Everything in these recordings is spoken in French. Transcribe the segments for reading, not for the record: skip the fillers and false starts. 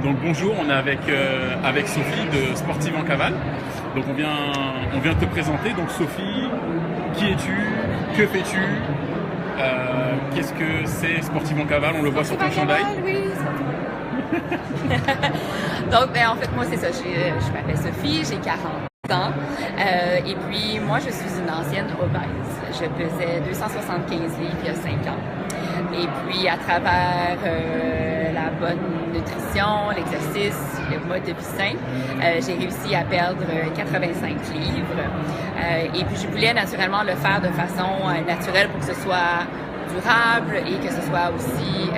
Donc bonjour, on est avec Sophie de Sportive en Cavale. Donc on vient te présenter. Donc Sophie, qui es-tu? Que fais-tu? Qu'est-ce que c'est Sportive en Cavale? On le voit sur ton chandail. Oui. Donc en fait moi c'est ça, je m'appelle Sophie, j'ai 40 ans et puis moi je suis une ancienne obèse. Je pesais 275 livres il y a 5 ans. Et puis à travers la bonne nutrition, l'exercice, le mode de vie sain, j'ai réussi à perdre 85 livres. Et puis je voulais naturellement le faire de façon naturelle pour que ce soit durable et que ce soit aussi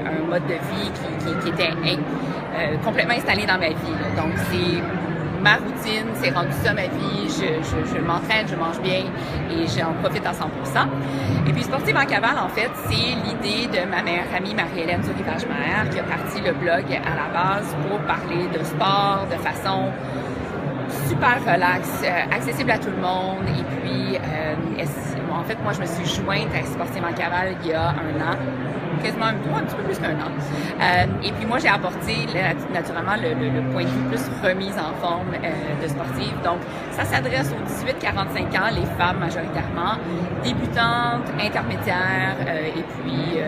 un mode de vie qui était complètement installé dans ma vie. Donc c'est ma routine, c'est rendu ça ma vie, je m'entraîne, je mange bien et j'en profite à 100%. Et puis Sportive en Cavale, en fait, c'est l'idée de ma meilleure amie Marie-Hélène du Rivage-Mer qui a parti le blog à la base pour parler de sport de façon super relax, accessible à tout le monde. Et puis, en fait, moi, je me suis jointe à Sportive en Cavale il y a 1 an, quasiment un petit peu plus qu'1 an. Et puis moi, j'ai apporté naturellement le point de vue plus remise en forme de sportive. Donc, ça s'adresse aux 18-45 ans, les femmes majoritairement, débutantes, intermédiaires, et puis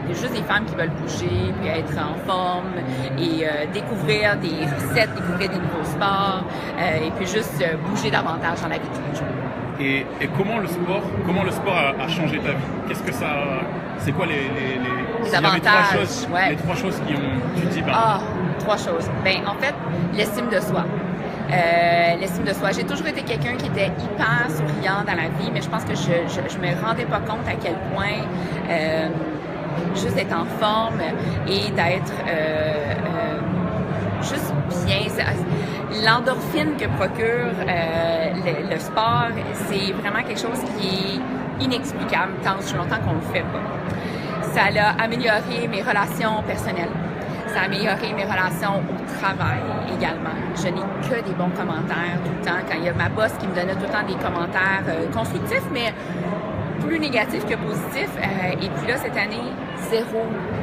juste des femmes qui veulent bouger, puis être en forme et découvrir des recettes, découvrir des nouveaux sports, et puis juste bouger davantage dans la vie de tous les jours. Et comment le sport a changé ta vie? Qu'est-ce que ça, c'est quoi les avantages? Les 3 choses qui ont, tu dis, 3 choses. En fait, l'estime de soi. L'estime de soi. J'ai toujours été quelqu'un qui était hyper souriant dans la vie, mais je pense que je me rendais pas compte à quel point juste d'être en forme et d'être juste bien. L'endorphine que procure le sport, c'est vraiment quelque chose qui est inexplicable tant aussi longtemps qu'on le fait pas. Ça a amélioré mes relations personnelles. Ça a amélioré mes relations au travail également. Je n'ai que des bons commentaires tout le temps. Quand il y a ma boss qui me donnait tout le temps des commentaires constructifs, mais plus négatifs que positifs. Et puis là, cette année, 0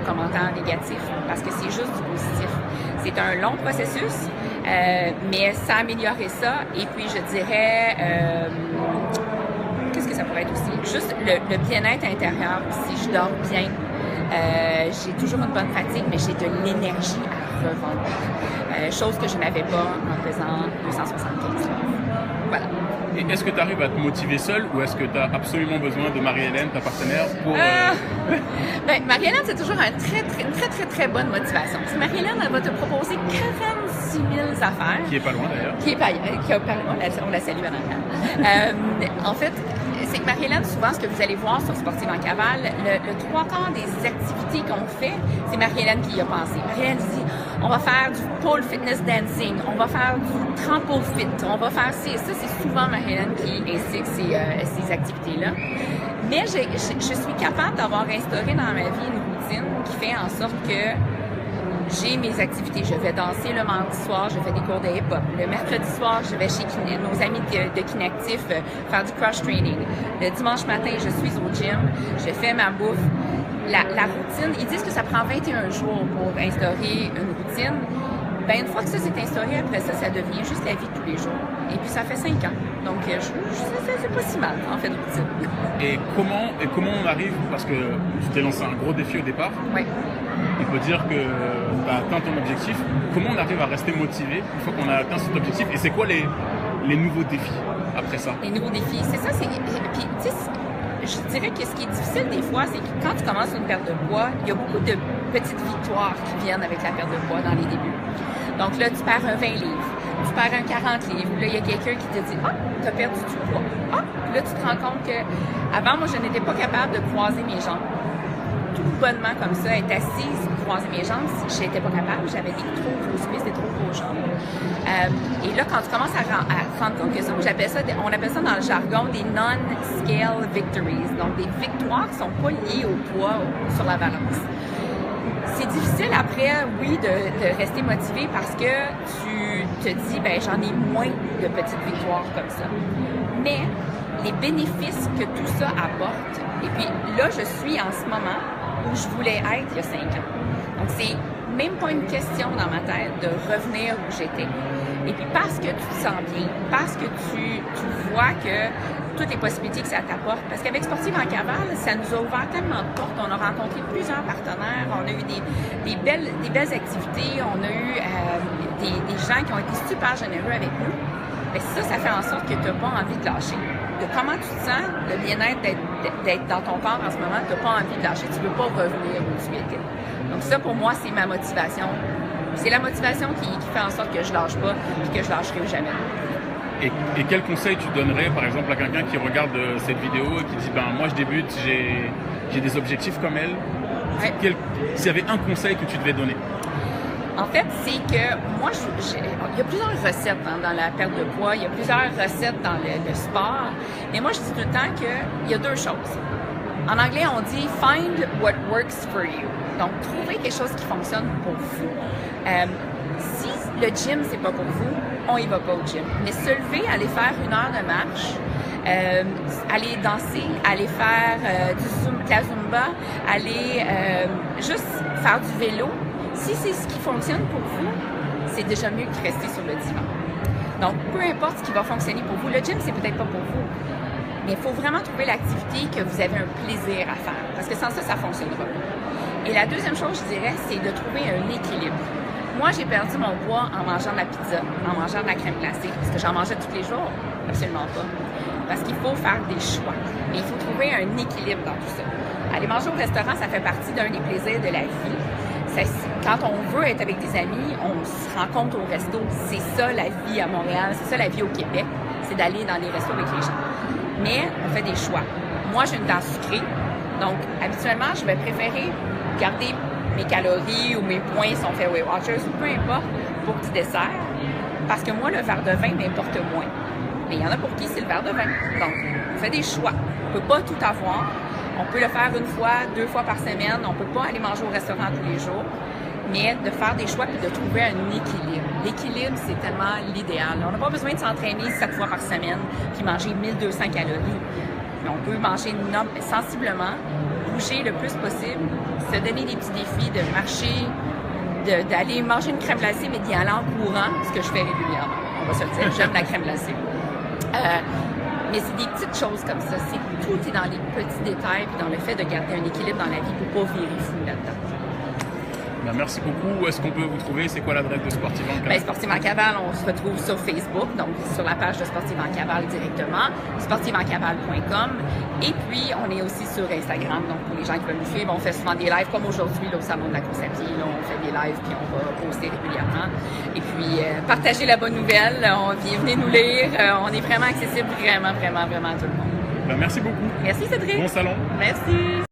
commentaire négatif parce que c'est juste du positif. C'est un long processus, mais ça a amélioré ça. Et puis, je dirais, qu'est-ce que ça pourrait être aussi? Juste le bien-être intérieur aussi. Je dors bien. J'ai toujours une bonne fatigue, mais j'ai de l'énergie à revendre. Chose que je n'avais pas en pesant 275 livres. Voilà. Et est-ce que tu arrives à te motiver seule ou est-ce que tu as absolument besoin de Marie-Hélène, ta partenaire, pour... Marie-Hélène, c'est toujours une très bonne motivation. Si Marie-Hélène, elle va te proposer 46 000 affaires. Qui est pas loin d'ailleurs. Qui est pas loin, on la salue en arrière. En fait, c'est que Marie-Hélène, souvent, ce que vous allez voir sur Sportive en Cavale, le 3/4 des activités qu'on fait, c'est Marie-Hélène qui y a pensé. Marie-Hélène dit, on va faire du pole fitness dancing, on va faire du trampo fit, on va faire ça. C'est souvent Marie-Hélène qui insiste ces activités-là. Mais je suis capable d'avoir instauré dans ma vie une routine qui fait en sorte que j'ai mes activités. Je vais danser le mardi soir, je fais des cours de hip-hop. Le mercredi soir, je vais chez nos amis de Kinactif faire du cross-training. Le dimanche matin, je suis au gym, je fais ma bouffe. La routine, ils disent que ça prend 21 jours pour instaurer une routine. Une fois que ça s'est instauré, après ça devient juste la vie de tous les jours. Et puis ça fait 5 ans. Donc c'est pas si mal, en fait, de routine. Et comment on arrive, parce que tu t'es lancé un gros défi au départ. Oui. On peut dire que tu as atteint ton objectif. Comment on arrive à rester motivé une fois qu'on a atteint cet objectif? Et c'est quoi les nouveaux défis après ça? Les nouveaux défis, c'est ça. Puis, tu sais, je dirais que ce qui est difficile des fois, c'est que quand tu commences une perte de poids, il y a beaucoup de petites victoires qui viennent avec la perte de poids dans les débuts. Donc là, tu perds un 20 livres, tu perds un 40 livres. Là, il y a quelqu'un qui te dit « Ah, tu as perdu du poids. » Ah, là, tu te rends compte que avant, moi, je n'étais pas capable de croiser mes jambes. Tout bonnement comme ça, être assise, croiser mes jambes, je n'étais pas capable. J'avais des trop grosses cuisses, des trop grosses jambes. Et là, quand tu commences à rendre compte que ça, on appelle ça dans le jargon des non-scale victories. Donc, des victoires qui ne sont pas liées au poids ou sur la balance. C'est difficile après, oui, de rester motivé parce que tu te dis, j'en ai moins de petites victoires comme ça. Mais les bénéfices que tout ça apporte, et puis là, je suis en ce moment où je voulais être il y a 5 ans. Donc, c'est même pas une question dans ma tête de revenir où j'étais. Et puis parce que tu te sens bien, parce que tu vois que toutes les possibilités que ça t'apporte, parce qu'avec Sportive en Cavale, ça nous a ouvert tellement de portes, on a rencontré plusieurs partenaires, on a eu des belles activités, on a eu des gens qui ont été super généreux avec nous. Mais ça fait en sorte que tu n'as pas envie de lâcher. De comment tu te sens, le bien-être d'être dans ton corps en ce moment, tu n'as pas envie de lâcher, tu ne veux pas revenir où tu étais. Donc ça, pour moi, c'est ma motivation. C'est la motivation qui fait en sorte que je lâche pas et que je lâcherai jamais. Et quel conseil tu donnerais, par exemple, à quelqu'un qui regarde cette vidéo et qui dit « moi, je débute, j'ai des objectifs comme elle. Ouais. » S'il y avait un conseil que tu devais donner? En fait, c'est que moi, il y a plusieurs recettes dans la perte de poids, il y a plusieurs recettes dans le sport, mais moi, je dis tout le temps qu'il y a deux choses. En anglais, on dit « find what works for you ». Donc, trouver quelque chose qui fonctionne pour vous. Si le gym, c'est pas pour vous, on y va pas au gym. Mais se lever, aller faire 1 heure de marche, aller danser, aller faire de la Zumba, aller juste faire du vélo, si c'est ce qui fonctionne pour vous, c'est déjà mieux que rester sur le divan. Donc, peu importe ce qui va fonctionner pour vous, le gym, c'est peut-être pas pour vous, mais il faut vraiment trouver l'activité que vous avez un plaisir à faire, parce que sans ça, ça fonctionnera. Et la deuxième chose, je dirais, c'est de trouver un équilibre. Moi, j'ai perdu mon poids en mangeant de la pizza, en mangeant de la crème glacée, parce que j'en mangeais tous les jours. Absolument pas. Parce qu'il faut faire des choix. Mais il faut trouver un équilibre dans tout ça. Aller manger au restaurant, ça fait partie d'un des plaisirs de la vie. Quand on veut être avec des amis, on se rencontre au resto. C'est ça la vie à Montréal, c'est ça la vie au Québec. C'est d'aller dans les restos avec les gens. Mais on fait des choix. Moi, j'ai une dent sucrée. Donc, habituellement, je vais préférer garder mes calories ou mes points sont faits Weight Watchers ou peu importe pour petit dessert. Parce que moi, le verre de vin m'importe moins. Mais il y en a pour qui c'est le verre de vin. Donc, on fait des choix. On ne peut pas tout avoir. On peut le faire 1 fois, 2 fois par semaine. On ne peut pas aller manger au restaurant tous les jours. Mais de faire des choix et de trouver un équilibre. L'équilibre, c'est tellement l'idéal. On n'a pas besoin de s'entraîner 7 fois par semaine puis manger 1200 calories. Mais on peut manger sensiblement, bouger le plus possible, se donner des petits défis, de marcher, d'aller manger une crème glacée, mais d'y aller en courant, ce que je fais régulièrement. On va se le dire, j'aime la crème glacée. Mais c'est des petites choses comme ça. Tout est dans les petits détails et dans le fait de garder un équilibre dans la vie pour ne pas virer fou là-dedans. Merci beaucoup. Où est-ce qu'on peut vous trouver? C'est quoi l'adresse de Sportive en Cavale? Sportive en Cavale, on se retrouve sur Facebook, donc sur la page de Sportive en Cavale directement, sportiveencavale.com. Et puis, on est aussi sur Instagram, donc pour les gens qui veulent nous suivre, on fait souvent des lives comme aujourd'hui là, au Salon de la course à pied. Là, on fait des lives puis on va poster régulièrement. Et puis, partagez la bonne nouvelle. Venez nous lire. On est vraiment accessible, vraiment à tout le monde. Merci beaucoup. Merci Cédric. Bon salon. Merci.